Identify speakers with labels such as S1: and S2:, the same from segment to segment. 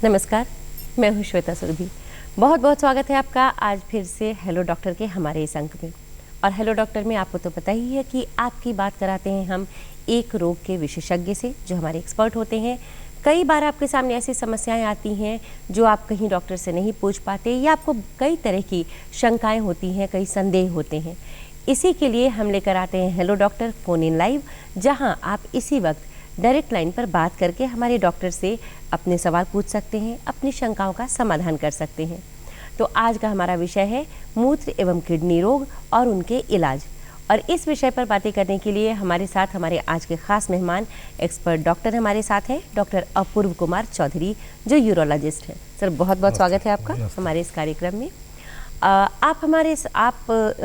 S1: नमस्कार, मैं हूँ श्वेता सुरभि। बहुत बहुत स्वागत है आपका आज फिर से हेलो डॉक्टर के हमारे इस अंक में। और हेलो डॉक्टर में आपको तो पता ही है कि आपकी बात कराते हैं हम एक रोग के विशेषज्ञ से जो हमारे एक्सपर्ट होते हैं। कई बार आपके सामने ऐसी समस्याएं आती हैं जो आप कहीं डॉक्टर से नहीं पूछ पाते या आपको कई तरह की शंकाएं होती हैं, कई संदेह होते हैं। इसी के लिए हम लेकर आते हैं हेलो डॉक्टर फ़ोन इन लाइव, जहां आप इसी वक्त डायरेक्ट लाइन पर बात करके हमारे डॉक्टर से अपने सवाल पूछ सकते हैं, अपनी शंकाओं का समाधान कर सकते हैं। तो आज का हमारा विषय है मूत्र एवं किडनी रोग और उनके इलाज। और इस विषय पर बातें करने के लिए हमारे साथ हमारे आज के खास मेहमान एक्सपर्ट डॉक्टर हमारे साथ हैं, डॉक्टर अपूर्व कुमार चौधरी जो यूरोलॉजिस्ट हैं। सर बहुत बहुत स्वागत है आपका हमारे इस कार्यक्रम में। आप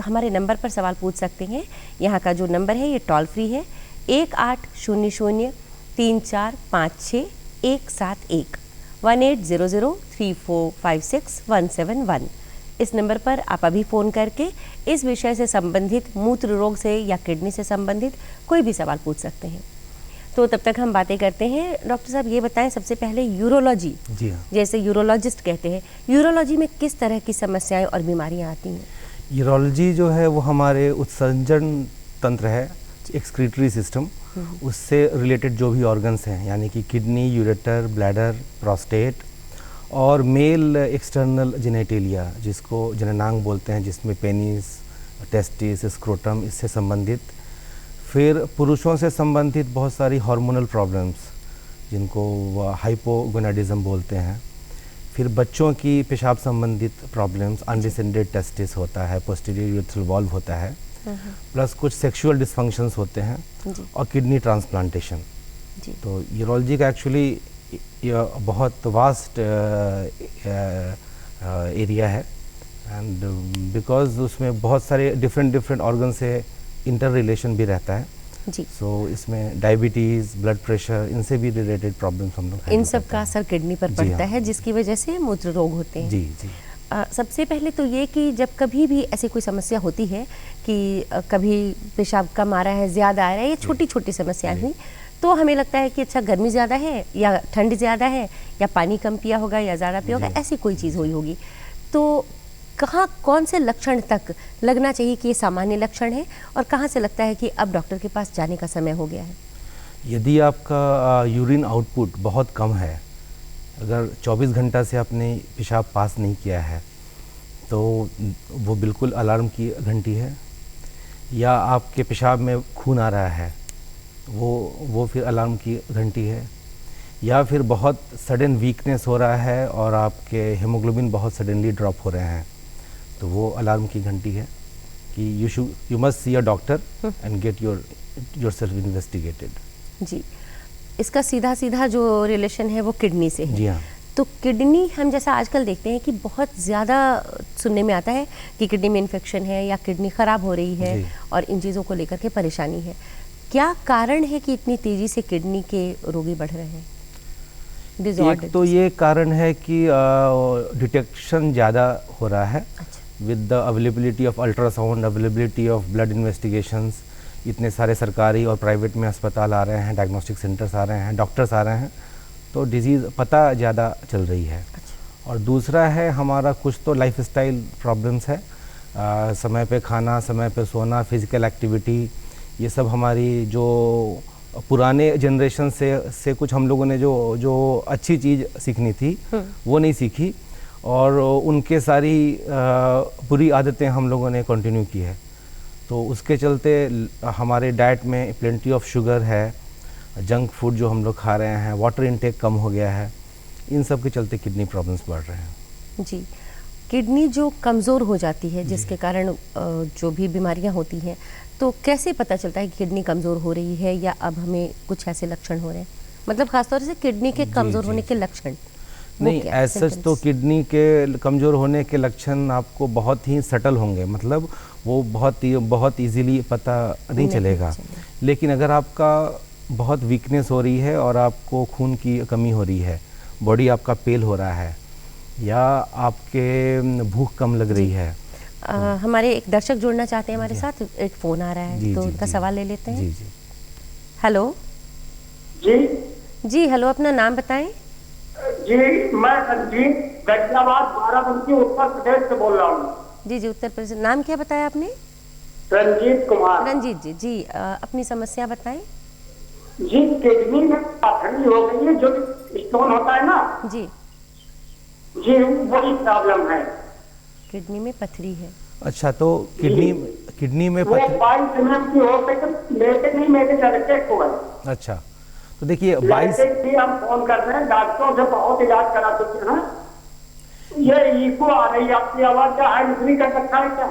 S1: हमारे नंबर पर सवाल पूछ सकते हैं। यहाँ का जो नंबर है ये टोल फ्री है 1800-3456-171 1800-3456-171। इस नंबर पर आप अभी फ़ोन करके इस विषय से संबंधित, मूत्र रोग से या किडनी से संबंधित कोई भी सवाल पूछ सकते हैं। तो तब तक हम बातें करते हैं। डॉक्टर साहब ये बताएं सबसे पहले यूरोलॉजी,
S2: जी हाँ,
S1: जैसे यूरोलॉजिस्ट कहते हैं, यूरोलॉजी में किस तरह की समस्याएं और बीमारियां आती हैं?
S2: यूरोलॉजी जो है वो हमारे उत्सर्जन तंत्र है, एक्सक्रीटरी सिस्टम, उससे रिलेटेड जो भी ऑर्गन्स हैं यानी कि किडनी, यूरेटर, ब्लैडर, प्रोस्टेट और मेल एक्सटर्नल जेनेटेलिया जिसको जननांग बोलते हैं, जिसमें पेनिस, टेस्टिस, स्क्रोटम इससे संबंधित। फिर पुरुषों से संबंधित बहुत सारी हार्मोनल प्रॉब्लम्स जिनको हाइपोगोनाडिज्म बोलते हैं। फिर बच्चों की पेशाब संबंधित प्रॉब्लम्स, अनडिसेंडेड टेस्टिस होता है, पोस्टीरियर यूरेथ्रल वाल्व होता है, प्लस कुछ सेक्सुअल डिसफंक्शंस होते हैं और किडनी ट्रांसप्लांटेशन। तो यूरोलॉजी का एक्चुअली बहुत वास्ट एरिया है एंड बिकॉज उसमें बहुत सारे डिफरेंट ऑर्गन से इंटर रिलेशन भी रहता है
S1: जी।
S2: सो इसमें डायबिटीज़, ब्लड प्रेशर, इनसे भी रिलेटेड प्रॉब्लम्स हम लोग
S1: इन सब का असर किडनी पर पड़ता है जिसकी वजह से मूत्र रोग होते हैं।
S2: जी जी।
S1: सबसे पहले तो ये कि जब कभी भी ऐसी कोई समस्या होती है कि कभी पेशाब कम आ रहा है, ज़्यादा आ रहा है, ये छोटी छोटी समस्याएं हुई तो हमें लगता है कि अच्छा गर्मी ज़्यादा है या ठंड ज़्यादा है या पानी कम पिया होगा या ज़्यादा पिया होगा, ऐसी कोई चीज़ हुई होगी। तो कौन से लक्षण तक लगना चाहिए कि ये सामान्य लक्षण है और कहाँ से लगता है कि अब डॉक्टर के पास जाने का समय हो गया है?
S2: यदि आपका यूरिन आउटपुट बहुत कम है, अगर 24 घंटा से आपने पेशाब पास नहीं किया है तो वो बिल्कुल अलार्म की घंटी है। या आपके पेशाब में खून आ रहा है वो फिर अलार्म की घंटी है। या फिर बहुत सडन वीकनेस हो रहा है और आपके हेमोग्लोबिन बहुत सडनली ड्रॉप हो रहे हैं तो वो अलार्म की घंटी है कि you must see a doctor and get yourself investigated.
S1: जी, इसका सीधा सीधा जो रिलेशन है वो किडनी से है।
S2: जी हाँ।
S1: तो किडनी हम जैसा आजकल देखते हैं कि बहुत ज़्यादा सुनने में आता है कि किडनी में इन्फेक्शन है या किडनी ख़राब हो रही है और इन चीज़ों को लेकर के परेशानी है। क्या कारण है कि इतनी तेज़ी से किडनी के रोगी बढ़ रहे हैं?
S2: एक तो ये कारण है कि डिटेक्शन ज़्यादा हो रहा है with the availability of ultrasound, availability of blood investigations. इतने सारे सरकारी और प्राइवेट में अस्पताल आ रहे हैं, डायग्नोस्टिक सेंटर्स आ रहे हैं, डॉक्टर्स आ रहे हैं, तो डिजीज़ पता ज़्यादा चल रही है। और दूसरा है हमारा कुछ तो लाइफस्टाइल प्रॉब्लम्स है, समय पे खाना, समय पे सोना, फिज़िकल एक्टिविटी, ये सब हमारी जो पुराने जनरेशन से कुछ हम लोगों ने जो अच्छी चीज़ सीखनी थी वो नहीं सीखी और उनके सारी बुरी आदतें हम लोगों ने कंटिन्यू की है। तो उसके चलते हमारे डाइट में प्लेंटी ऑफ शुगर है, जंक फूड जो हम लोग खा रहे हैं, वाटर इनटेक कम हो गया है, इन सब के चलते किडनी प्रॉब्लम्स बढ़ रहे हैं।
S1: जी, किडनी जो कमज़ोर हो जाती है जिसके कारण जो भी बीमारियां होती हैं, तो कैसे पता चलता है कि किडनी कमज़ोर हो रही है या अब हमें कुछ ऐसे लक्षण हो रहे हैं? मतलब खासतौर से किडनी के कमज़ोर होने के लक्षण।
S2: नहीं, ऐसा तो किडनी के कमज़ोर होने के लक्षण आपको बहुत ही सटल होंगे, मतलब वो बहुत इजीली पता नहीं चलेगा। लेकिन अगर आपका बहुत वीकनेस हो रही है और आपको खून की कमी हो रही है, बॉडी आपका पेल हो रहा है या आपके भूख कम लग रही है।
S1: हमारे एक दर्शक जुड़ना चाहते हैं हमारे साथ, एक फ़ोन आ रहा है तो उनका सवाल ले लेते हैं।
S2: जी जी।
S1: हेलो
S3: जी
S1: जी, हेलो, अपना नाम बताएं।
S3: जी मैं रंजीत गाजियाबाद बाराबंकी उत्तर प्रदेश से बोल रहा हूँ।
S1: जी जी, उत्तर प्रदेश। नाम क्या बताया आपने?
S3: रंजीत कुमार।
S1: रंजीत जी, जी अपनी समस्या बताएं।
S3: जी किडनी में पथरी हो गई है, जो स्टोन होता है ना
S1: जी
S3: जी, वही प्रॉब्लम है।
S1: किडनी में पथरी है।
S2: अच्छा, तो किडनी में
S3: वो 22 mm की हो गई, तो लेटे नहीं मेरे लड़के को है।
S2: अच्छा, तो देखिए 22
S3: भी हम फोन कर रहे हैं, डॉक्टरों से बहुत इलाज करा चुके हैं। ये इको आ रही है आपकी आवाज, क्या है इतनी कर सकता है क्या?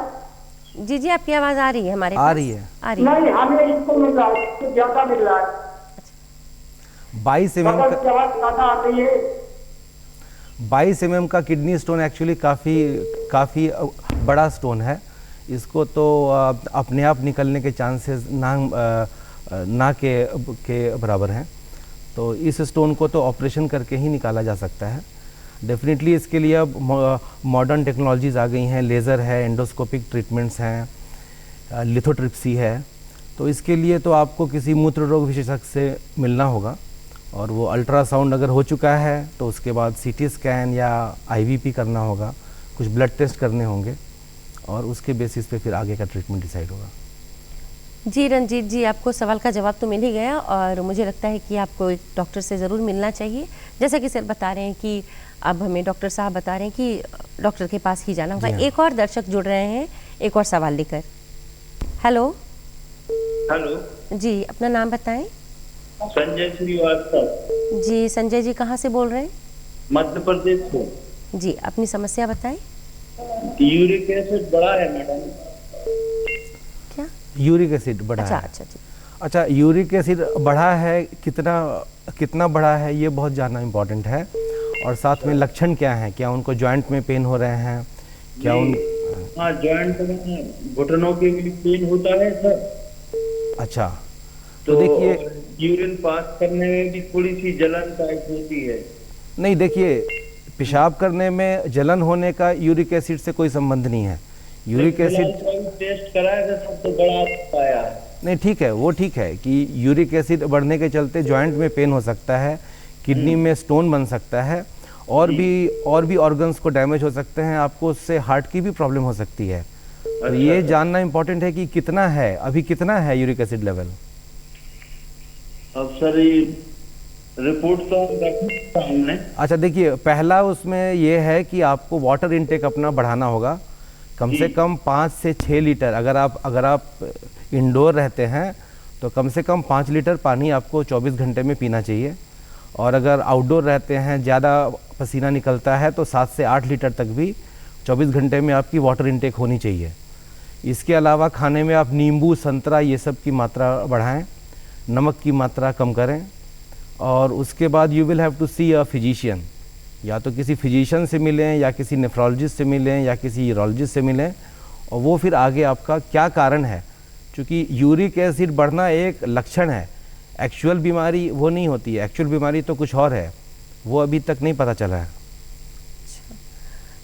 S1: जी जी, आपकी आवाज आ रही है हमारे
S2: आ
S1: पास?
S2: रही है।
S1: आ रही है।
S3: नहीं, हमें इको मिल रहा है, इससे ज्यादा मिल रहा है।
S2: 22 mm
S3: बगल की आवाज ज्यादा आ रही है।
S2: 22 mm का किडनी स्टोन एक्चुअली काफ़ी बड़ा स्टोन है। इसको तो अपने आप निकलने के चांसेस ना के बराबर हैं। तो इस स्टोन को तो ऑपरेशन करके ही निकाला जा सकता है। डेफिनेटली इसके लिए अब मॉडर्न टेक्नोलॉजीज़ आ गई हैं, लेज़र है, एंडोस्कोपिक ट्रीटमेंट्स हैं, लिथोट्रिप्सी है। तो इसके लिए तो आपको किसी मूत्र रोग विशेषज्ञ से मिलना होगा, और वो अल्ट्रासाउंड अगर हो चुका है तो उसके बाद सीटी स्कैन या आईवीपी करना होगा, कुछ ब्लड टेस्ट करने होंगे, और उसके बेसिस पे फिर आगे का ट्रीटमेंट डिसाइड होगा।
S1: जी रंजीत जी, आपको सवाल का जवाब तो मिल ही गया, और मुझे लगता है कि आपको एक डॉक्टर से ज़रूर मिलना चाहिए। जैसा कि सर बता रहे हैं कि अब हमें डॉक्टर साहब बता रहे हैं कि डॉक्टर के पास ही जाना होगा। एक और दर्शक जुड़ रहे हैं एक और सवाल लेकर। हेलो।
S4: हेलो
S1: जी, अपना नाम बताएं।
S4: संजय श्रीवास्तव।
S1: जी संजय जी, कहाँ से बोल रहे हैं?
S4: मध्य प्रदेश से।
S1: जी, अपनी समस्या बताएं।
S4: यूरिक एसिड बढ़ा है मैडम।
S1: क्या?
S2: यूरिक एसिड बढ़ा
S1: अच्छा
S2: है।
S1: अच्छा जी।
S2: अच्छा, यूरिक एसिड बढ़ा है, कितना बढ़ा है ये बहुत जानना इम्पोर्टेंट है। और साथ में लक्षण क्या हैं? क्या उनको जॉइंट में पेन हो रहे हैं? क्या
S4: हाँ, जॉइंट में घुटनों के भी पेन होता है सर।
S2: अच्छा,
S4: तो
S2: देखिए,
S4: यूरिन पास करने में भी थोड़ी सी जलन टाइप होती है।
S2: नहीं, देखिए, पेशाब करने में जलन होने का यूरिक एसिड से कोई संबंध नहीं है। यूरिक एसिड
S4: टेस्ट कराया था, सब तो बढ़ा पाया।
S2: नहीं, ठीक है, वो ठीक है कि यूरिक एसिड बढ़ने के चलते जॉइंट में पेन हो सकता है, किडनी में स्टोन बन सकता है, और भी ऑर्गन्स को डैमेज हो सकते हैं, आपको उससे हार्ट की भी प्रॉब्लम हो सकती है। तो ये जानना इम्पोर्टेंट है कि कितना है, अभी कितना है यूरिक एसिड लेवल।
S4: अब सर ये रिपोर्ट तो रखा हमने।
S2: अच्छा, देखिए, पहला उसमें ये है कि आपको वाटर इनटेक अपना बढ़ाना होगा, कम से कम 5 से 6 लीटर। अगर आप इंडोर रहते हैं तो कम से कम 5 लीटर पानी आपको 24 घंटे में पीना चाहिए, और अगर आउटडोर रहते हैं, ज़्यादा पसीना निकलता है, तो 7 से 8 लीटर तक भी 24 घंटे में आपकी वाटर इनटेक होनी चाहिए। इसके अलावा खाने में आप नींबू, संतरा, ये सब की मात्रा बढ़ाएं, नमक की मात्रा कम करें, और उसके बाद you will have to see a physician. या तो किसी फिजिशियन से मिलें, या किसी नेफ्रोलॉजिस्ट से मिलें, या किसी यूरोलॉजिस्ट से मिलें, और वो फिर आगे आपका क्या कारण है। क्योंकि यूरिक एसिड बढ़ना एक लक्षण है, एक्चुअल बीमारी वो नहीं होती है। एक्चुअल बीमारी तो कुछ और है, वो अभी तक नहीं पता चला है।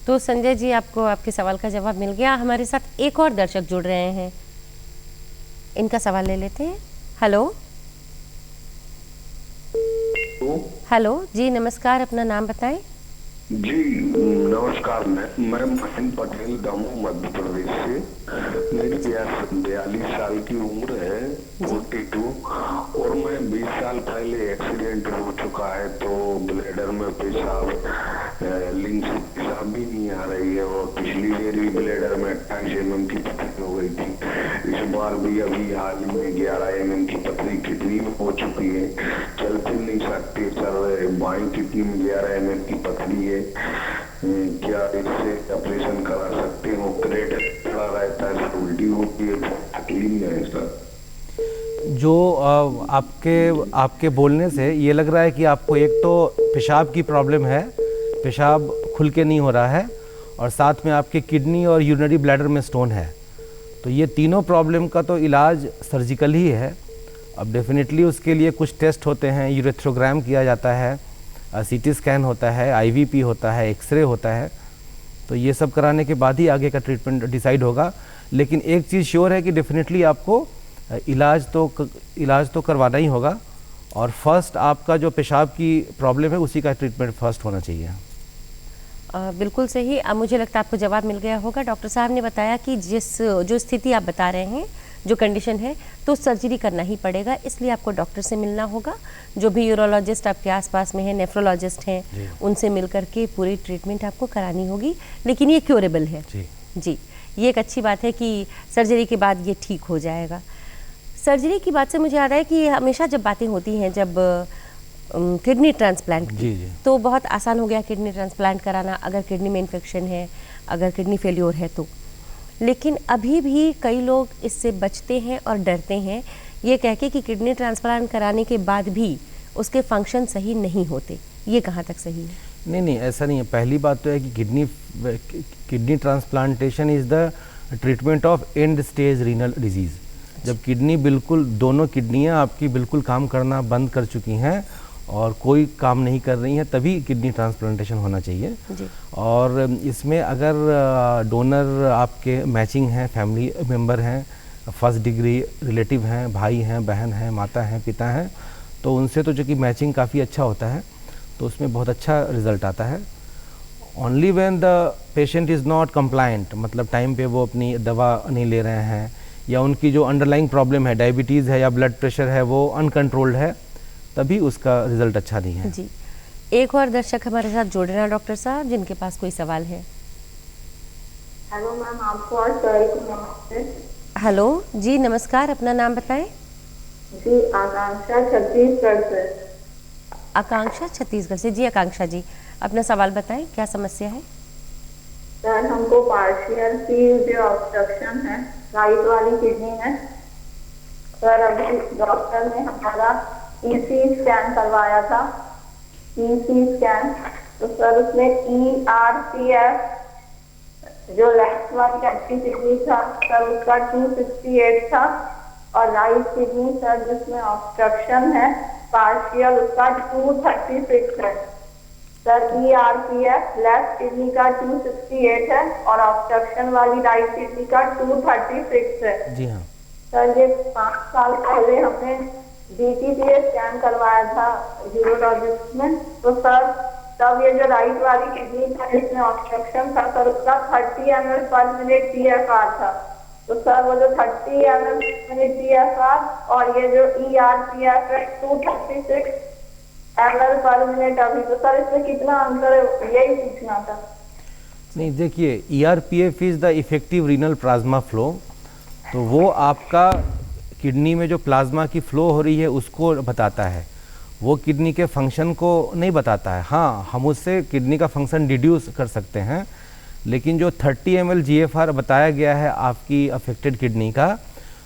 S1: तो संजय जी, आपको आपके सवाल का जवाब मिल गया। हमारे साथ एक और दर्शक जुड़ रहे हैं, इनका सवाल ले लेते हैं। हेलो। हेलो जी, नमस्कार, अपना नाम बताएं।
S5: जी नमस्कार, मैं महेंद्र पटेल, दमोह मध्य प्रदेश से। मेरी 42 साल की उम्र है, 42, और मैं 20 साल पहले एक्सीडेंट हो चुका है, तो ब्लैडर में लिंक से पेशाब भी नहीं आ रही है, और पिछली बार भी ब्लैडर में 28 mm की पथरी हो गई थी। इस बार भी अभी हाल में 11 mm की पथरी किडनी में हो चुकी है, चल फिर नहीं सकते सर। बाईं किडनी में 11 mm की पथरी है, क्या इससे ऑपरेशन करा सकते हो? क्रेट खड़ा रहता है सर, उल्टी होती है, तकलीफ है सर।
S2: जो आपके बोलने से ये लग रहा है कि आपको एक तो पेशाब की प्रॉब्लम है, पेशाब खुल के नहीं हो रहा है, और साथ में आपके किडनी और यूरिनरी ब्लैडर में स्टोन है। तो ये तीनों प्रॉब्लम का तो इलाज सर्जिकल ही है। अब डेफिनेटली उसके लिए कुछ टेस्ट होते हैं, यूरेथ्रोग्राम किया जाता है, सीटी स्कैन होता है, आईवीपी होता है, एक्सरे होता है। तो ये सब कराने के बाद ही आगे का ट्रीटमेंट डिसाइड होगा। लेकिन एक चीज़ श्योर है कि डेफिनेटली आपको इलाज तो करवाना ही होगा, और फर्स्ट आपका जो पेशाब की प्रॉब्लम है उसी का ट्रीटमेंट फर्स्ट होना चाहिए।
S1: बिल्कुल सही। अब मुझे लगता है आपको जवाब मिल गया होगा। डॉक्टर साहब ने बताया कि जो स्थिति आप बता रहे हैं, जो कंडीशन है, तो सर्जरी करना ही पड़ेगा, इसलिए आपको डॉक्टर से मिलना होगा। जो भी यूरोलॉजिस्ट आपके आसपास में है, नेफ्रोलॉजिस्ट हैं, उनसे मिल करके पूरी ट्रीटमेंट आपको करानी होगी, लेकिन ये क्योरेबल है। जी, ये एक अच्छी बात है कि सर्जरी के बाद ये ठीक हो जाएगा। सर्जरी की बात से मुझे याद है कि हमेशा जब बातें होती हैं, जब किडनी ट्रांसप्लांट की, तो बहुत आसान हो गया किडनी ट्रांसप्लांट कराना अगर किडनी में इन्फेक्शन है, अगर किडनी फेल्योर है तो। लेकिन अभी भी कई लोग इससे बचते हैं और डरते हैं, ये कह के कि किडनी ट्रांसप्लांट कराने के बाद भी उसके फंक्शन सही नहीं होते। ये कहाँ तक सही है?
S2: नहीं, ऐसा नहीं है। पहली बात तो है कि kidney transplantation is the treatment of and stage renal disease. जब किडनी बिल्कुल, दोनों किडनियाँ आपकी बिल्कुल काम करना बंद कर चुकी हैं और कोई काम नहीं कर रही हैं, तभी किडनी ट्रांसप्लांटेशन होना चाहिए जी। और इसमें अगर डोनर आपके मैचिंग हैं, फैमिली मेम्बर हैं, फर्स्ट डिग्री रिलेटिव हैं, भाई हैं, बहन हैं, माता हैं, पिता हैं, तो उनसे तो जो कि मैचिंग काफ़ी अच्छा होता है, तो उसमें बहुत अच्छा रिज़ल्ट आता है। Only when the patient is not compliant, मतलब टाइम पे वो अपनी दवा नहीं ले रहे हैं, या उनकी जो अंडरलाइंग प्रॉब्लम है, डायबिटीज़ है या ब्लड प्रेशर है, वो अनकंट्रोल्ड है, तभी उसका रिजल्ट अच्छा नहीं है
S1: जी। एक और दर्शक हमारे साथ जोड़ रहे हैं डॉक्टर साहब, जिनके पास कोई सवाल है।
S6: हेलो मैम, आपको और सर को नमस्ते।
S1: हेलो जी, नमस्कार, अपना नाम बताएं।
S6: जी, आकांक्षा छत्तीसगढ़ से।
S1: आकांक्षा छत्तीसगढ़ से। जी आकांक्षा जी, अपना सवाल बताएं, क्या समस्या है?
S6: सर, हमको पार्शियल की जो ऑब्स्ट्रक्शन है राइट वाली किडनी में, सर अभी डॉक्टर ने हमारा EC स्कैन करवाया था, EC स्कैन, तो सर उसमें ERPF जो लेफ्ट वाली अच्छी किडनी था सर उसका 268 था, और राइट किडनी सर जिसमें ऑब्स्ट्रक्शन है पार्शियल उसका 236 है। सर ERPF लेफ्ट किडनी का 268 है और ऑब्स्ट्रक्शन वाली राइट किडनी का 236 है।
S2: जी हाँ
S6: सर, ये 5 साल पहले हमने DTPA स्कैन करवाया था यूरोलॉजिस्ट में, तो सर तब ये जो राइट वाली किडनी था जिसमें ऑब्स्ट्रक्शन था सर उसका 30 ml पर मिनट TFR था। तो सर वो जो 30 ml पर मिनट TFR और ये जो ERPF है 236 ml पर मिनट अभी, तो सर इसमें कितना अंतर है, यही पूछना था।
S2: नहीं, देखिए ERPF is the effective renal plasma flow, तो वो आपका किडनी में जो प्लाज्मा की फ़्लो हो रही है उसको बताता है, वो किडनी के फंक्शन को नहीं बताता है। हाँ, हम उससे किडनी का फंक्शन डिड्यूस कर सकते हैं, लेकिन जो 30 ml GFR बताया गया है आपकी अफेक्टेड किडनी का,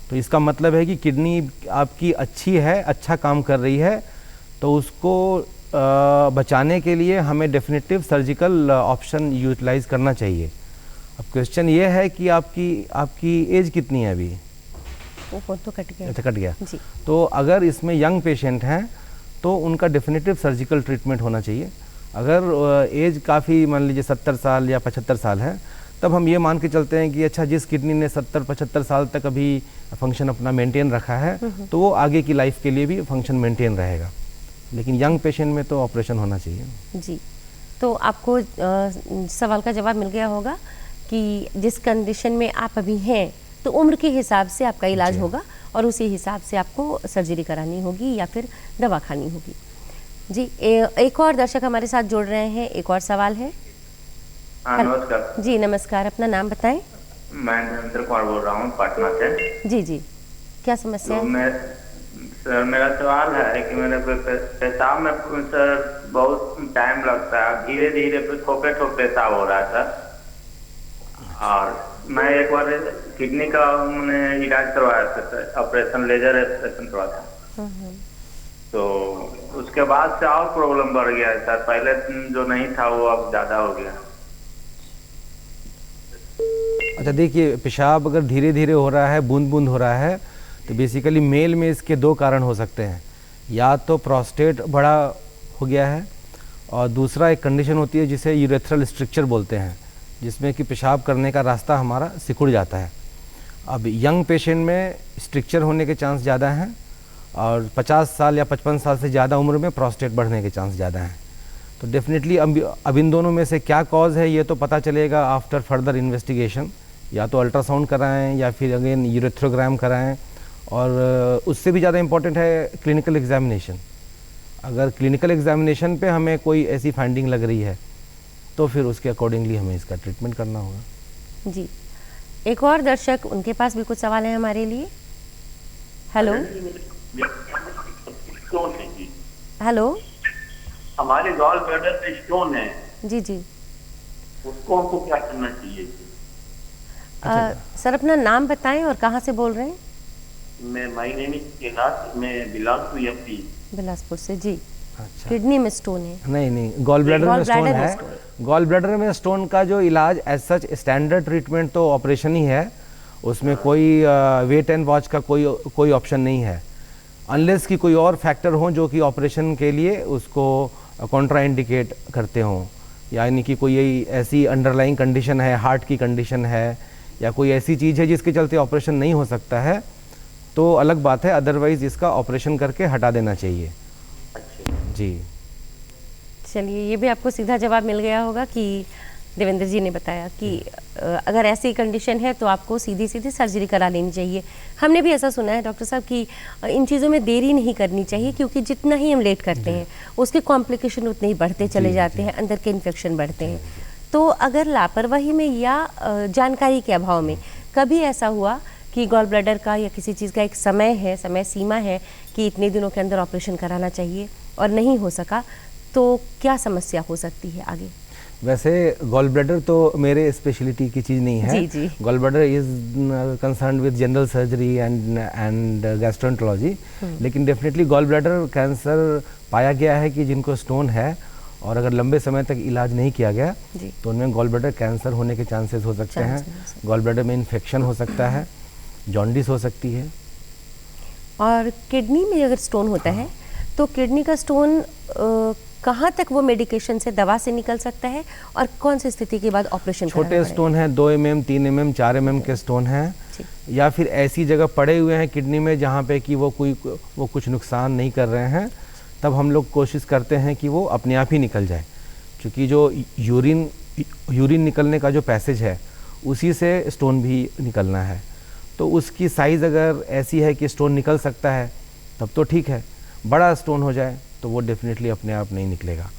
S2: तो इसका मतलब है कि किडनी आपकी अच्छी है, अच्छा काम कर रही है, तो उसको बचाने के लिए हमें डेफिनेटिव सर्जिकल ऑप्शन यूटिलाइज़ करना चाहिए। अब क्वेश्चन ये है कि आपकी एज कितनी है अभी?
S1: वो फोन तो कट गया।
S2: अच्छा, कट गया
S1: जी।
S2: तो अगर इसमें यंग पेशेंट हैं तो उनका डेफिनेटिव सर्जिकल ट्रीटमेंट होना चाहिए। अगर एज काफ़ी मान लीजिए 70 साल या 75 साल है, तब हम ये मान के चलते हैं कि अच्छा जिस किडनी ने 70-75 साल तक अभी फंक्शन अपना मेंटेन रखा है तो वो आगे की लाइफ के लिए भी फंक्शन मेंटेन रहेगा, लेकिन यंग पेशेंट में तो ऑपरेशन होना चाहिए।
S1: जी, तो आपको सवाल का जवाब मिल गया होगा कि जिस कंडीशन में आप अभी हैं तो उम्र के हिसाब से आपका इलाज होगा और उसी हिसाब से आपको सर्जरी करानी होगी या फिर दवा खानी होगी। जी, एक और दर्शक हमारे साथ जुड़ रहे हैं, एक और सवाल है।
S7: नमस्कार
S1: जी नमस्कार, अपना नाम बताएं।
S7: मैं धर्मेंद्र कुमार बोल रहा हूँ पटना से।
S1: जी जी, क्या समस्या है?
S7: सर मेरा सवाल है कि मेरे पेशाब में सर बहुत टाइम लगता है, धीरे धीरे थोपे थोपे पेशाब हो रहा था, और मैं एक बार किडनी का मैंने इलाज करवाया था, ऑपरेशन लेजर ऑपरेशन करवाया था, तो उसके बाद से और प्रॉब्लम बढ़ गया है सर, पहले जो नहीं था वो अब ज़्यादा हो गया।
S2: अच्छा देखिए, पेशाब अगर धीरे धीरे हो रहा है, बूंद बूंद हो रहा है, तो बेसिकली मेल में इसके दो कारण हो सकते हैं। या तो प्रोस्टेट बड़ा हो गया है, और दूसरा एक कंडीशन होती है जिसे यूरेथ्रल स्ट्रक्चर बोलते हैं, जिसमें कि पेशाब करने का रास्ता हमारा सिकुड़ जाता है। अब यंग पेशेंट में स्ट्रक्चर होने के चांस ज़्यादा हैं, और 50 साल या 55 साल से ज़्यादा उम्र में प्रोस्टेट बढ़ने के चांस ज़्यादा हैं। तो डेफिनेटली अब इन दोनों में से क्या कॉज है ये तो पता चलेगा आफ्टर फर्दर इन्वेस्टिगेशन, या तो अल्ट्रासाउंड कराएं या फिर अगेन यूरेथ्रोग्राम कराएं, और उससे भी ज़्यादा इम्पॉर्टेंट है क्लिनिकल एग्जामिनेशन। अगर क्लिनिकल एग्जामिनेशन पे हमें कोई ऐसी फाइंडिंग लग रही है तो फिर उसके अकॉर्डिंगली हमें इसका ट्रीटमेंट करना होगा।
S1: जी, एक और दर्शक, उनके पास भी कुछ सवाल है हमारे लिए। हेलो हेलो,
S8: हमारे गॉल ब्लैडर में स्टोन है।
S1: जी जी,
S8: उसको हमको क्या करना चाहिए?
S1: सर अपना नाम बताएं और कहाँ से बोल रहे हैं?
S8: माय नेम इज केनाथ, मैं बिलोंग टू एमपी,
S1: बिलासपुर से। जी,
S2: अच्छा,
S1: किडनी में स्टोन है?
S2: नहीं, गॉल ब्लैडर में स्टोन है। गॉल ब्लैडर में स्टोन का जो इलाज एज सच स्टैंडर्ड ट्रीटमेंट तो ऑपरेशन ही है, उसमें कोई वेट एंड वॉच का कोई ऑप्शन नहीं है, अनलेस कि कोई और फैक्टर हो जो कि ऑपरेशन के लिए उसको कॉन्ट्राइंडिकेट करते हों, यानी कि कोई ऐसी अंडरलाइंग कंडीशन है, हार्ट की कंडीशन है या कोई ऐसी चीज़ है जिसके चलते ऑपरेशन नहीं हो सकता है, तो अलग बात है। अदरवाइज़ इसका ऑपरेशन करके हटा देना चाहिए। जी,
S1: चलिए, ये भी आपको सीधा जवाब मिल गया होगा कि देवेंद्र जी ने बताया कि अगर ऐसी कंडीशन है तो आपको सीधी सर्जरी करा लेनी चाहिए। हमने भी ऐसा सुना है डॉक्टर साहब कि इन चीज़ों में देरी नहीं करनी चाहिए, क्योंकि जितना ही हम लेट करते हैं उसके कॉम्प्लिकेशन उतने ही बढ़ते चले जाते हैं, अंदर के इन्फेक्शन बढ़ते हैं। तो अगर लापरवाही में या जानकारी के अभाव में कभी ऐसा हुआ कि गॉल ब्लैडर का या किसी चीज़ का एक समय सीमा है कि इतने दिनों के अंदर ऑपरेशन कराना चाहिए और नहीं हो सका, तो क्या समस्या हो सकती है आगे?
S2: वैसे गॉल ब्लैडर तो मेरे स्पेशलिटी की चीज़ नहीं है।
S1: जी।
S2: Gall bladder is concern with general surgery and gastroenterology, लेकिन डेफिनेटली गॉल ब्लैडर कैंसर पाया गया है कि जिनको स्टोन है और अगर लंबे समय तक इलाज नहीं किया गया तो उनमें गॉल ब्लैडर कैंसर होने के चांसेस हो सकते हैं। गॉल ब्लैडर में इन्फेक्शन हो सकता है, जॉन्डिस हो सकती है।
S1: और किडनी में अगर स्टोन होता है तो किडनी का स्टोन कहाँ तक वो मेडिकेशन से, दवा से निकल सकता है और कौन सी स्थिति के बाद ऑपरेशन?
S2: छोटे स्टोन हैं, 2 mm, 3 mm, 4 mm के स्टोन हैं, या फिर ऐसी जगह पड़े हुए हैं किडनी में जहाँ पे कि वो कुछ नुकसान नहीं कर रहे हैं, तब हम लोग कोशिश करते हैं कि वो अपने आप ही निकल जाए, क्योंकि जो यूरिन निकलने का जो पैसेज है उसी से स्टोन भी निकलना है। तो उसकी साइज़ अगर ऐसी है कि स्टोन निकल सकता है तब तो ठीक है, बड़ा स्टोन हो जाए तो वो डेफिनेटली अपने आप नहीं निकलेगा।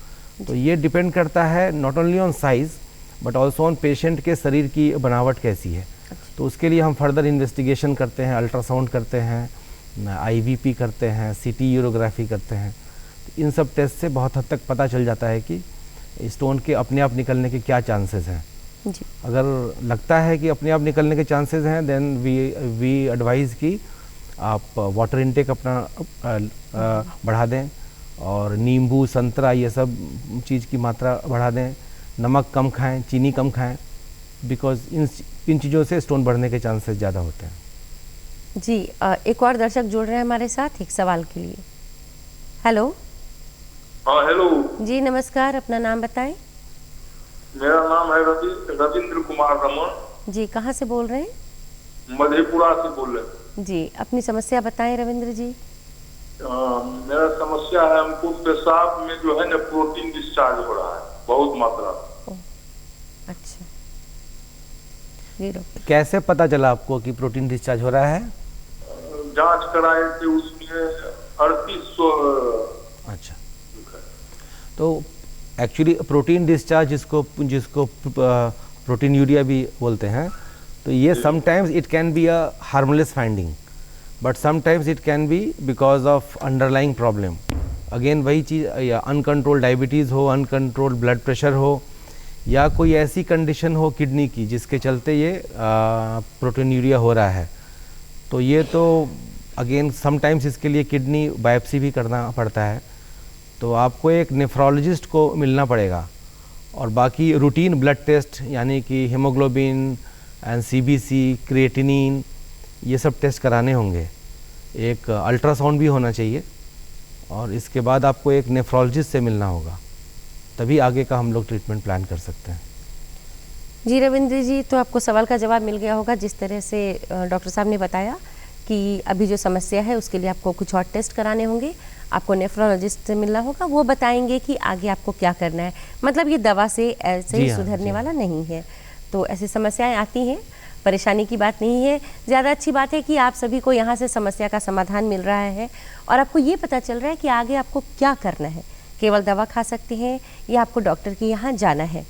S2: तो ये डिपेंड करता है not only on size but also on patient के शरीर की बनावट कैसी है। तो उसके लिए हम फर्दर इन्वेस्टिगेशन करते हैं, अल्ट्रासाउंड करते हैं, IVP करते हैं, CT यूरोग्राफी करते हैं। तो इन सब टेस्ट से बहुत हद तक पता चल जाता है कि स्टोन के अपने आप निकलने के क्या चांसेस हैं।
S1: जी।
S2: अगर लगता है कि अपने आप निकलने के चांसेस हैं देन वी एडवाइज़ कि आप वाटर इनटेक अपना बढ़ा दें और नींबू, संतरा, ये सब चीज़ की मात्रा बढ़ा दें, नमक कम खाएं, चीनी कम खाएं, बिकॉज इन चीज़ों से स्टोन बढ़ने के चांसेस ज़्यादा होते हैं।
S1: जी, एक और दर्शक जुड़ रहे हैं हमारे साथ एक सवाल के लिए। हेलो।
S9: हाँ, हेलो
S1: जी, नमस्कार, अपना नाम बताएं।
S9: मेरा नाम है रविंद्र कुमार रमन।
S1: जी, कहाँ से बोल रहे हैं?
S9: मधेपुरा से बोल रहे हैं।
S1: जी, अपनी समस्या बताएं रविंद्र जी।
S9: मेरा समस्या है, हमको पेशाब में जो है ना प्रोटीन डिस्चार्ज हो रहा है बहुत मात्रा।
S1: अच्छा जी डॉक्टर,
S2: कैसे पता चला आपको कि प्रोटीन डिस्चार्ज हो रहा है?
S9: जांच कराए थे, उसमें 3800।
S2: अच्छा, तो एक्चुअली प्रोटीन डिस्चार्ज जिसको प्रोटीन यूरिया भी बोलते हैं, तो ये sometimes it can be a harmless finding but sometimes it can be because of underlying problem. Again वही चीज़, या अनकंट्रोल्ड डायबिटीज़ हो, अनकंट्रोल्ड ब्लड प्रेशर हो, या कोई ऐसी कंडीशन हो किडनी की जिसके चलते ये प्रोटीन यूरिया हो रहा है, तो ये तो अगेन समटाइम्स इसके लिए किडनी बायोप्सी भी करना पड़ता है। तो आपको एक नेफ्रोलॉजिस्ट को मिलना पड़ेगा और बाकी रूटीन ब्लड टेस्ट यानी कि हीमोग्लोबिन एंड CBC, क्रिएटिनिन, ये सब टेस्ट कराने होंगे। एक अल्ट्रासाउंड भी होना चाहिए और इसके बाद आपको एक नेफ्रोलॉजिस्ट से मिलना होगा, तभी आगे का हम लोग ट्रीटमेंट प्लान कर सकते हैं।
S1: जी रविंद्र जी, तो आपको सवाल का जवाब मिल गया होगा जिस तरह से डॉक्टर साहब ने बताया कि अभी जो समस्या है उसके लिए आपको कुछ और टेस्ट कराने होंगे, आपको नेफ्रोलॉजिस्ट से मिलना होगा, वो बताएंगे कि आगे आपको क्या करना है। मतलब ये दवा से ऐसे ही सुधरने वाला नहीं है। तो ऐसी समस्याएं आती हैं, परेशानी की बात नहीं है। ज़्यादा अच्छी बात है कि आप सभी को यहाँ से समस्या का समाधान मिल रहा है और आपको ये पता चल रहा है कि आगे आपको क्या करना है। केवल दवा खा सकते हैं या आपको डॉक्टर के यहाँ जाना है,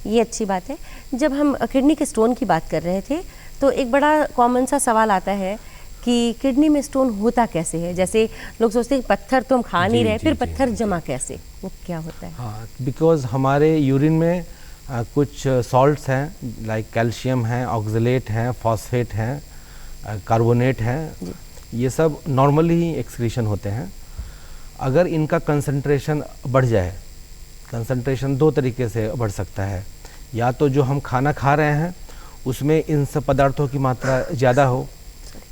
S1: ये अच्छी बात है। जब हम किडनी के स्टोन की बात कर रहे थे तो एक बड़ा कॉमन सा सवाल आता है कि किडनी में स्टोन होता कैसे है। जैसे लोग सोचते हैं पत्थर तो हम खा नहीं रहे, फिर पत्थर जमा कैसे, वो क्या होता है?
S2: हाँ, बिकॉज हमारे यूरिन में कुछ सॉल्ट्स हैं, लाइक कैल्शियम है, ऑक्सलेट हैं, फॉस्फेट हैं, कार्बोनेट हैं, ये सब नॉर्मली ही एक्सक्रीशन होते हैं। अगर इनका कंसंट्रेशन बढ़ जाए, कंसंट्रेशन दो तरीके से बढ़ सकता है, या तो जो हम खाना खा रहे हैं उसमें इन सब पदार्थों की मात्रा ज़्यादा हो,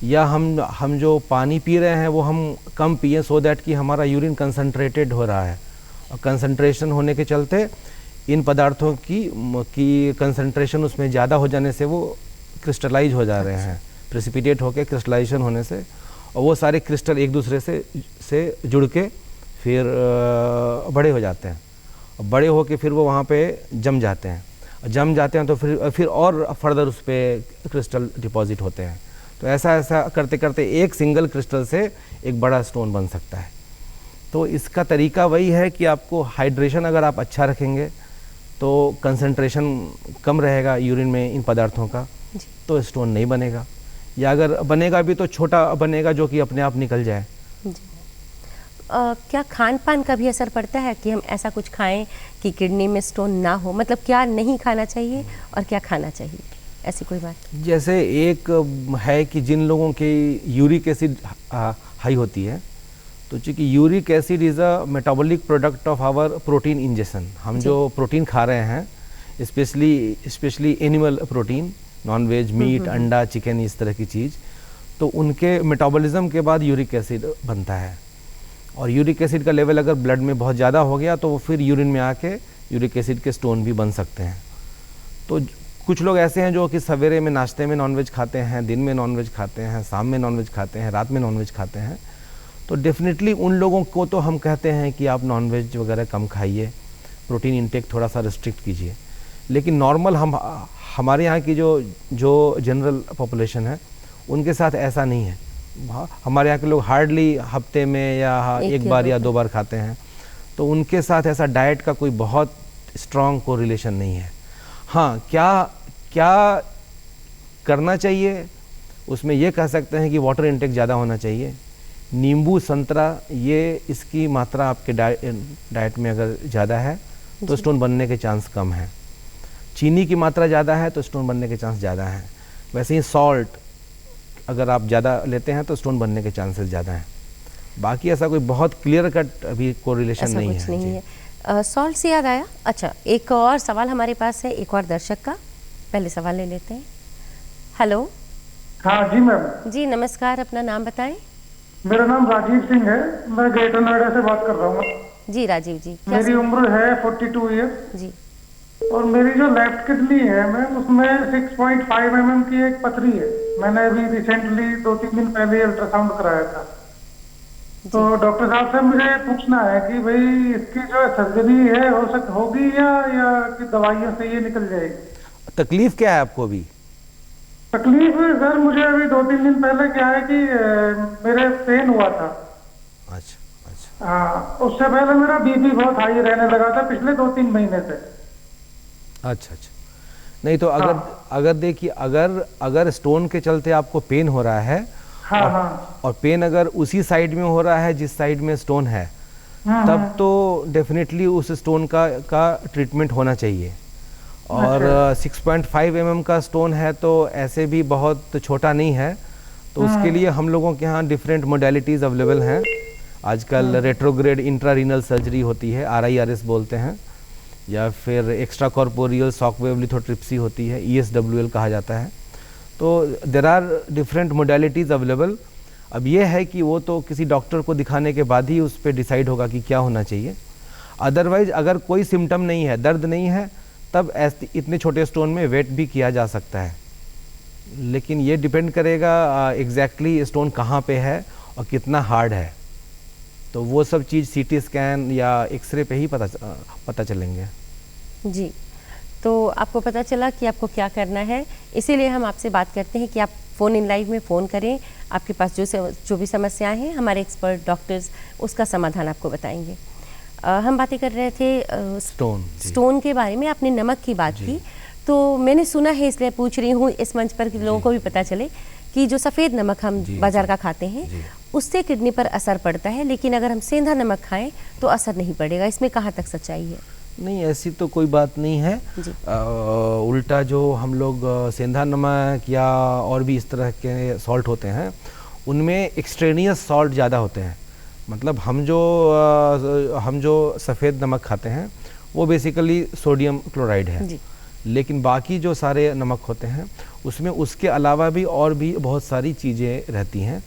S2: या हम जो पानी पी रहे हैं वो हम कम पिए, सो दैट कि हमारा यूरिन कंसंट्रेटेड हो रहा है, और कंसंट्रेशन होने के चलते इन पदार्थों की कंसंट्रेशन उसमें ज़्यादा हो जाने से वो क्रिस्टलाइज हो जा रहे हैं, प्रेसिपिटेट होकर क्रिस्टलाइजेशन होने से, और वो सारे क्रिस्टल एक दूसरे से जुड़ के फिर बड़े हो जाते हैं, और बड़े होके फिर वो वहाँ पे जम जाते हैं तो फिर और फर्दर उस पर क्रिस्टल डिपॉजिट होते हैं। तो ऐसा करते करते एक सिंगल क्रिस्टल से एक बड़ा स्टोन बन सकता है। तो इसका तरीका वही है कि आपको हाइड्रेशन अगर आप अच्छा रखेंगे तो कंसंट्रेशन कम रहेगा यूरिन में इन पदार्थों का, तो स्टोन नहीं बनेगा, या अगर बनेगा भी तो छोटा बनेगा जो कि अपने आप निकल जाए।
S1: क्या खान पान का भी असर पड़ता है कि हम ऐसा कुछ खाएं कि किडनी में स्टोन ना हो? मतलब क्या नहीं खाना चाहिए और क्या खाना चाहिए, ऐसी कोई बात? जैसे
S2: एक है कि जिन लोगों की यूरिक एसिड हाई होती है, तो चूँकि uric acid is a metabolic product of our protein injection. हम जो प्रोटीन खा रहे हैं, specially animal protein, non veg, meat, अंडा, चिकन, इस तरह की चीज़, तो उनके मेटाबॉलिज्म के बाद यूरिक एसिड बनता है, और यूरिक एसिड का लेवल अगर ब्लड में बहुत ज़्यादा हो गया तो वो फिर यूरिन में आके यूरिक एसिड के स्टोन भी बन सकते हैं। तो कुछ लोग ऐसे हैं जो कि सवेरे में नाश्ते में नॉनवेज खाते हैं, दिन में नॉनवेज खाते हैं, शाम में नॉनवेज खाते हैं, रात में नॉनवेज खाते हैं, तो डेफिनेटली उन लोगों को तो हम कहते हैं कि आप नॉनवेज वगैरह कम खाइए, प्रोटीन इंटेक थोड़ा सा रिस्ट्रिक्ट कीजिए। लेकिन नॉर्मल हमारे यहाँ की जो जनरल पॉपुलेशन है उनके साथ ऐसा नहीं है। हमारे यहाँ के लोग हार्डली हफ्ते में या एक बार या 2 बार खाते हैं, तो उनके साथ ऐसा डाइट का कोई बहुत स्ट्रॉन्ग कोरिलेशन नहीं है। हाँ, क्या करना चाहिए उसमें ये कह सकते हैं कि वाटर इंटेक ज़्यादा होना चाहिए। नींबू, संतरा, ये इसकी मात्रा आपके डाइट में अगर ज़्यादा है तो स्टोन बनने के चांस कम है। चीनी की मात्रा ज़्यादा है तो स्टोन बनने के चांस ज़्यादा हैं। वैसे ही सॉल्ट अगर आप ज़्यादा लेते हैं तो स्टोन बनने के चांसेस ज़्यादा हैं। बाकी ऐसा कोई बहुत क्लियर कट अभी कोरिलेशन नहीं है।
S1: नहीं है। सॉल्ट से याद आया, अच्छा एक और सवाल हमारे पास है, एक और दर्शक का, पहले सवाल ले लेते हैं। हेलो।
S10: हाँ जी मैम।
S1: जी नमस्कार, अपना नाम बताएं।
S10: मेरा नाम राजीव सिंह है, मैं ग्रेटर नोएडा से बात कर रहा हूँ। जी
S1: राजीव जी,
S10: मेरी उम्र है 42 ईयर
S1: जी,
S10: और मेरी जो लेफ्ट किडनी है मैम, उसमें 6.5 mm की एक पथरी है। मैंने अभी रिसेंटली 2-3 दिन पहले अल्ट्रासाउंड कराया था। तो डॉक्टर साहब से मुझे पूछना है कि भाई इसकी जो सर्जरी है होगी या कि दवाइयों से ये निकल जाएगी?
S2: तकलीफ क्या है आपको अभी?
S10: तकलीफ सर मुझे अभी 2-3 दिन पहले क्या है कि मेरे पेन हुआ था।
S2: अच्छा।
S10: हाँ, उससे पहले मेरा बीपी बहुत हाई रहने लगा था पिछले 2-3 महीने से।
S2: अच्छा। नहीं तो अगर देखिए, अगर स्टोन के चलते आपको पेन हो रहा है, और पेन अगर उसी साइड में हो रहा है जिस साइड में स्टोन है, तब तो डेफिनेटली उस स्टोन का ट्रीटमेंट होना चाहिए। और 6.5 mm का स्टोन है तो ऐसे भी बहुत छोटा नहीं है, तो उसके लिए हम लोगों के यहाँ डिफरेंट मोडेलिटीज़ अवेलेबल हैं। आजकल रेट्रोग्रेड इंट्रारीनल सर्जरी होती है, RIRS बोलते हैं, या फिर एक्स्ट्रा कॉर्पोरियल शॉकवेव लिथोट्रिप्सी होती है, ESWL कहा जाता है। तो there are different modalities available. अब ये है कि वो तो किसी डॉक्टर को दिखाने के बाद ही उस पर डिसाइड होगा कि क्या होना चाहिए। अदरवाइज अगर कोई सिम्टम नहीं है, दर्द नहीं है, तब इतने छोटे स्टोन में वेट भी किया जा सकता है। लेकिन ये डिपेंड करेगा एग्जैक्टली स्टोन कहाँ पे है और कितना हार्ड है, तो वो सब चीज़ सीटी स्कैन या एक्सरे पे ही पता चलेंगे।
S1: जी, तो आपको पता चला कि आपको क्या करना है, इसीलिए हम आपसे बात करते हैं कि आप फ़ोन इन लाइव में फ़ोन करें, आपके पास जो भी समस्याएं हैं हमारे एक्सपर्ट डॉक्टर्स उसका समाधान आपको बताएंगे। हम बातें कर रहे थे स्टोन के बारे में, आपने नमक की बात की, तो मैंने सुना है इसलिए पूछ रही हूँ इस मंच पर कि लोगों को भी पता चले कि जो सफ़ेद नमक हम बाज़ार का खाते हैं उससे किडनी पर असर पड़ता है, लेकिन अगर हम सेंधा नमक खाएं तो असर नहीं पड़ेगा, इसमें कहाँ तक सच्चाई है?
S2: नहीं, ऐसी तो कोई बात नहीं है। उल्टा जो हम लोग सेंधा नमक या और भी इस तरह के सॉल्ट होते हैं उनमें एक्सट्रेनियस सॉल्ट ज़्यादा होते हैं। मतलब हम जो सफ़ेद नमक खाते हैं वो बेसिकली सोडियम क्लोराइड है, लेकिन बाकी जो सारे नमक होते हैं उसमें उसके अलावा भी और भी बहुत सारी चीज़ें रहती हैं,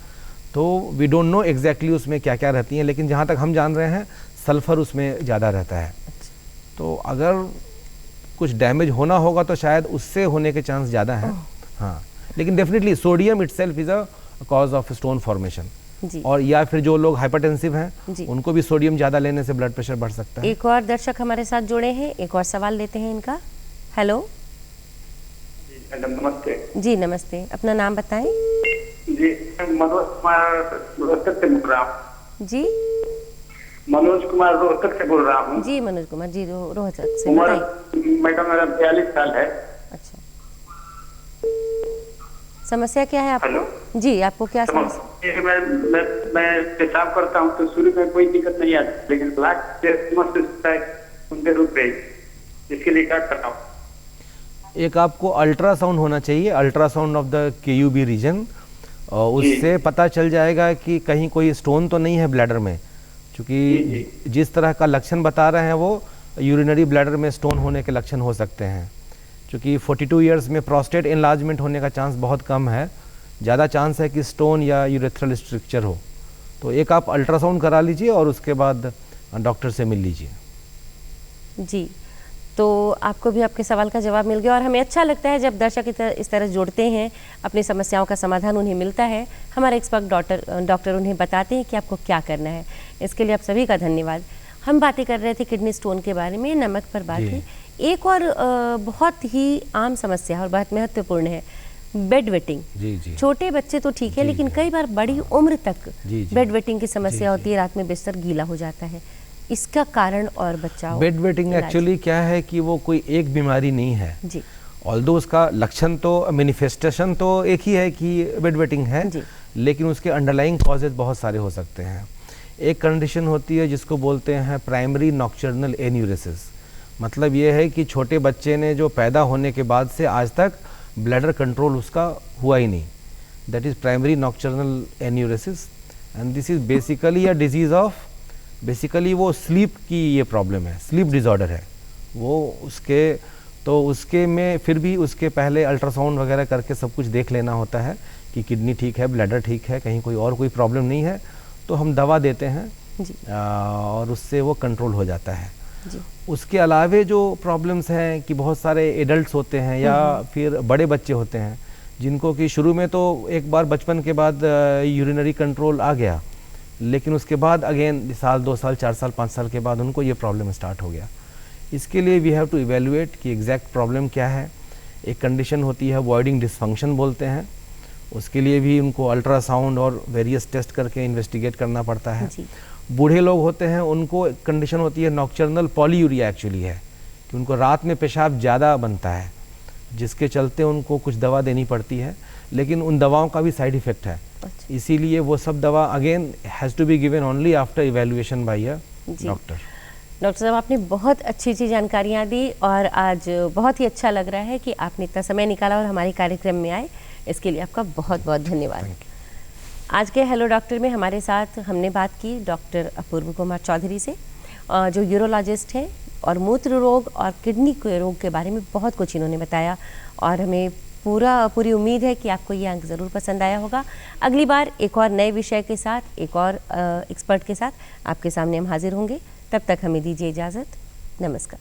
S2: तो वी डोंट नो एग्जैक्टली उसमें क्या क्या रहती हैं, लेकिन जहाँ तक हम जान रहे हैं सल्फ़र उसमें ज़्यादा रहता है। तो अगर कुछ डैमेज होना होगा तो शायद उससे होने के चांस ज़्यादा हैं। हाँ, लेकिन definitely sodium itself is a cause of stone formation. और या फिर जो लोग हाइपरटेंसिव हैं उनको भी सोडियम ज़्यादा लेने से ब्लड प्रेशर बढ़ सकता है।
S1: एक और दर्शक हमारे साथ जुड़े हैं, एक और सवाल लेते हैं इनका। हेलो
S11: मैडम, नमस्ते।
S1: जी नमस्ते, अपना नाम बताएं।
S11: जी मनोज कुमार रोहतक से बोल रहा हूँ।
S1: जी
S11: मनोज कुमार रोहतक से बोल रहा हूँ।
S1: जी मनोज कुमार जी रोहतक से
S11: उम्र
S1: बताइए।
S11: मैडम मेरा 42 साल है।
S1: अच्छा, समस्या क्या है आपको? जी आपको क्या समस्या?
S11: मैं पेशाब करता हूँ तो शुरू में कोई दिक्कत नहीं आती, लेकिन उनके रूप में इसके लिए क्या करता हूँ?
S2: एक आपको अल्ट्रासाउंड होना चाहिए, ultrasound of the KUB region, उससे पता चल जाएगा कि कहीं कोई स्टोन तो नहीं है ब्लैडर में, क्योंकि जिस तरह का लक्षण बता रहे हैं वो यूरिनरी ब्लैडर में स्टोन होने के लक्षण हो सकते हैं। क्योंकि 42 इयर्स में प्रोस्टेट एनलार्जमेंट होने का चांस बहुत कम है, ज़्यादा चांस है कि स्टोन या यूरेथ्रल स्ट्रक्चर हो। तो एक आप अल्ट्रासाउंड करा लीजिए और उसके बाद डॉक्टर से मिल लीजिए।
S1: जी, तो आपको भी आपके सवाल का जवाब मिल गया और हमें अच्छा लगता है जब दर्शक इस तरह जुड़ते हैं, अपनी समस्याओं का समाधान उन्हें मिलता है, हमारे एक्सपर्ट डॉक्टर उन्हें बताते हैं कि आपको क्या करना है। इसके लिए आप सभी का धन्यवाद। हम बातें कर रहे थे किडनी स्टोन के बारे में, नमक पर बात थी। एक और बहुत ही आम समस्या है और बहुत महत्वपूर्ण है, बेड वेटिंग। छोटे बच्चे तो ठीक है, लेकिन कई बार बड़ी उम्र तक बेड वेटिंग की समस्या होती है, रात में बिस्तर गीला हो जाता है। इसका कारण और बचाव?
S2: बेड वेटिंग एक्चुअली क्या है कि वो कोई एक बीमारी नहीं है जी। ऑल्दो उसका लक्षण तो मैनिफेस्टेशन तो एक ही है कि बेड वेटिंग है, लेकिन उसके अंडरलाइंग कॉजेज बहुत सारे हो सकते हैं। एक कंडीशन होती है जिसको बोलते हैं प्राइमरी नॉक्टर्नल एन्यूरेसिस। मतलब ये है कि छोटे बच्चे ने जो पैदा होने के बाद से आज तक ब्लैडर कंट्रोल उसका हुआ ही नहीं, that is primary nocturnal enuresis, and this is basically a disease of, basically वो स्लीप की ये प्रॉब्लम है, स्लीप डिसऑर्डर है वो उसके। तो उसके में फिर भी उसके पहले अल्ट्रासाउंड वगैरह करके सब कुछ देख लेना होता है कि किडनी ठीक है, ब्लैडर ठीक है, कहीं कोई और कोई प्रॉब्लम नहीं है, तो हम दवा देते हैं और उससे वो कंट्रोल हो जाता है जी। उसके अलावे जो प्रॉब्लम्स हैं कि बहुत सारे एडल्ट्स होते हैं या फिर बड़े बच्चे होते हैं जिनको कि शुरू में तो एक बार बचपन के बाद यूरिनरी कंट्रोल आ गया, लेकिन उसके बाद अगेन साल 2 साल 4 साल 5 साल के बाद उनको ये प्रॉब्लम स्टार्ट हो गया। इसके लिए वी हैव टू इवेलुएट कि एग्जैक्ट प्रॉब्लम क्या है। एक कंडीशन होती है वॉइडिंग डिसफंक्शन बोलते हैं, उसके लिए भी उनको अल्ट्रासाउंड और वेरियस टेस्ट करके इन्वेस्टिगेट करना पड़ता है। बूढ़े लोग होते हैं उनको कंडीशन होती है नॉक्टर्नल पॉलीयूरिया एक्चुअली है कि उनको रात में पेशाब ज़्यादा बनता है, जिसके चलते उनको कुछ दवा देनी पड़ती है, लेकिन उन दवाओं का भी साइड इफ़ेक्ट है। इसीलिए वो सब दवा again has to be given only after evaluation by a doctor.
S1: Doctor साहब आपने बहुत अच्छी जानकारियाँ दी और आज बहुत ही अच्छा लग रहा है कि आपने इतना समय निकाला और हमारे कार्यक्रम में आए, इसके लिए आपका बहुत बहुत धन्यवाद। आज के हेलो डॉक्टर में हमारे साथ हमने बात की डॉक्टर अपूर्व कुमार चौधरी से, जो यूरोलॉजिस्ट हैं और मूत्र रोग और किडनी के रोग के बारे में बहुत कुछ इन्होंने बताया और हमें पूरी उम्मीद है कि आपको ये अंक ज़रूर पसंद आया होगा। अगली बार एक और नए विषय के साथ, एक और एक्सपर्ट के साथ आपके सामने हम हाजिर होंगे। तब तक हमें दीजिए इजाज़त। नमस्कार।